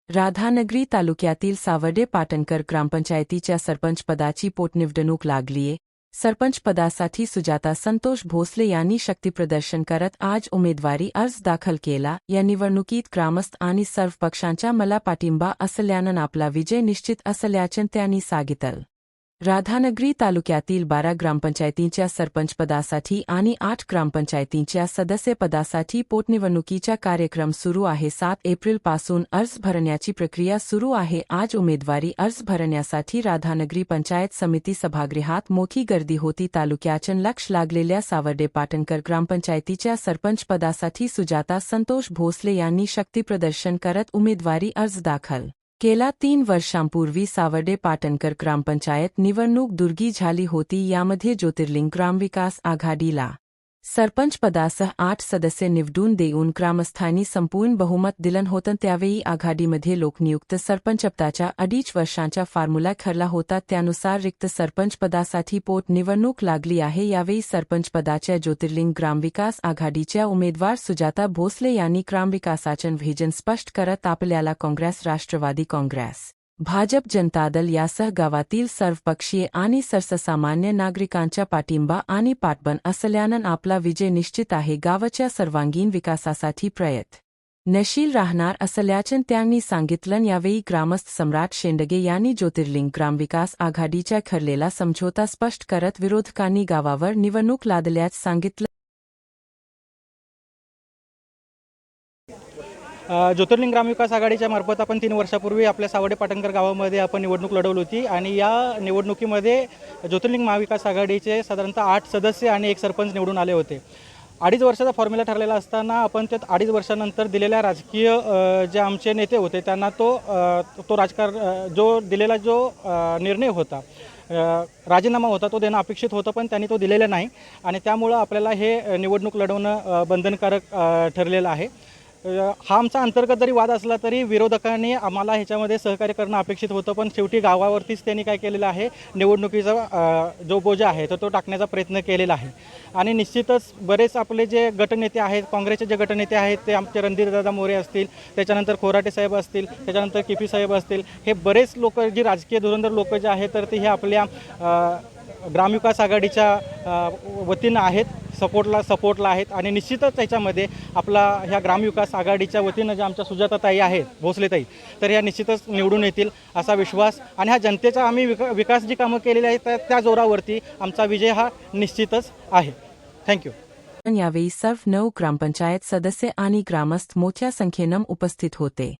राधानगरी तालुक्यातील सावर्डे पाटणकर ग्रामपंचायतीच्या सरपंचपदाची पोटनिवडणूक लागलीये. सरपंचपदासाठी सुजाता संतोष भोसले यांनी शक्तीप्रदर्शन करत आज उमेदवारी अर्ज दाखल केला. या निवडणुकीत ग्रामस्थ आणि सर्व पक्षांचा मला पाठिंबा असल्यानं आपला विजय निश्चित असल्याचे त्यांनी सांगितलं. राधानगरी तालुक्यातील 12 ग्रामपंचायतींच्या सरपंचपदासाठी आणि 8 ग्रामपंचायतींच्या सदस्यपदासाठी पोटनिवडणुकीचा कार्यक्रम सुरू आहे. 7 एप्रिलपासून अर्ज भरण्याची प्रक्रिया सुरू आहे. आज उमेदवारी अर्ज भरण्यासाठी राधानगरी पंचायत समिती सभागृहात मोठी गर्दी होती. तालुक्याचं लक्ष लागलेल्या सावर्डे पाटणकर ग्रामपंचायतीच्या सरपंचपदासाठी सुजाता संतोष भोसले यांनी शक्तीप्रदर्शन करत उमेदवारी अर्ज दाखल केला. 3 वर्षांपूर्वी सावर्डे पाटणकर ग्रामपंचायत निवडणूक दुर्गी झाली होती. यामध्ये ज्योतिर्लिंग ग्रामविकास आघाडीला सरपंचपदासह 8 सदस्य निवडून देऊन ग्रामस्थांनी संपूर्ण बहुमत दिलं होतं. त्यावेळी आघाडीमध्ये लोकनियुक्त सरपंचपदाच्या 2.5 वर्षांचा फॉर्म्युला ठरला होता. त्यानुसार रिक्त सरपंचपदासाठी पोटनिवडणूक लागली आहे. यावेळी सरपंचपदाच्या ज्योतिर्लिंग ग्रामविकास आघाडीच्या उमेदवार सुजाता भोसले यांनी ग्रामविकासाचं व्हिजन स्पष्ट करत आपल्याला काँग्रेस, राष्ट्रवादी काँग्रेस, भाजप, जनता दल यासह गावातील सर्वपक्षीय आणि सर्वसामान्य नागरिकांचा पाठिंबा आणि पाठबळ असल्यानं आपला विजय निश्चित आहे. गावाच्या सर्वांगीण विकासासाठी प्रयत्नशील राहणार असल्याचं त्यांनी सांगितलं. यावेळी ग्रामस्थ सम्राट शेंडगे यांनी ज्योतिर्लिंग ग्रामविकास आघाडीचा ठरलेला समझोता स्पष्ट करत विरोधकांनी गावावर निवडणूक लादल्याचं सांगितलं. ज्योतिर्लिंग ग्रामविकास आघाडीच्या मार्फत आपण 3 वर्षापूर्वी आपल्या सावर्डे पाटणकर गावामध्ये आपण निवडणूक लढवली होती आणि या निवडणुकीमध्ये ज्योतिर्लिंग महाविकास आघाडीचे साधारणतः 8 सदस्य आणि 1 सरपंच निवडून आले होते. 2.5 वर्षाचा फॉर्म्युला ठरलेला असताना आपण त्यात 2.5 वर्षानंतर दिलेल्या राजकीय जे आमचे नेते होते त्यांना तो दिलेला जो निर्णय होता, राजीनामा होता, तो देणं अपेक्षित होतं, पण त्यांनी तो दिलेला नाही आणि त्यामुळं आपल्याला हे निवडणूक लढवणं बंधनकारक ठरलेलं आहे. हा आमचा अंतर्गत जरी वाद असला तरी विरोधकांनी आम्हाला ह्याच्यामध्ये सहकार्य करणं अपेक्षित होतं, पण शेवटी गावावरतीच त्यांनी काय केलेलं आहे, निवडणुकीचा जो बोजा आहे तो टाकण्याचा प्रयत्न केलेला आहे. आणि निश्चितच बरेच आपले जे गटनेते आहेत, काँग्रेसचे जे गटनेते आहेत ते आमचे रणधीरदादा मोरे असतील, त्याच्यानंतर खोराटे साहेब असतील, त्याच्यानंतर केपी साहेब असतील, हे बरेच लोक जी राजकीय धुरंधर लोक जे आहेत तर ते हे आपल्या ग्रामविकास आघाडीच्या वतीनं आहेत, सपोर्टला आहेत आणि निश्चितच त्याच्यामध्ये आपला ह्या ग्रामविकास आघाडीच्या वतीनं ज्या आमच्या सुजाताताई आहेत, भोसलेताई, तर ह्या निश्चितच निवडून येतील असा विश्वास आणि ह्या जनतेचा आम्ही विकास जी कामं केलेली आहेत त्या जोरावरती आमचा विजय हा निश्चितच आहे. थँक्यू. यावेळी सर्व 9 ग्रामपंचायत सदस्य आणि ग्रामस्थ मोठ्या संख्येनं उपस्थित होते.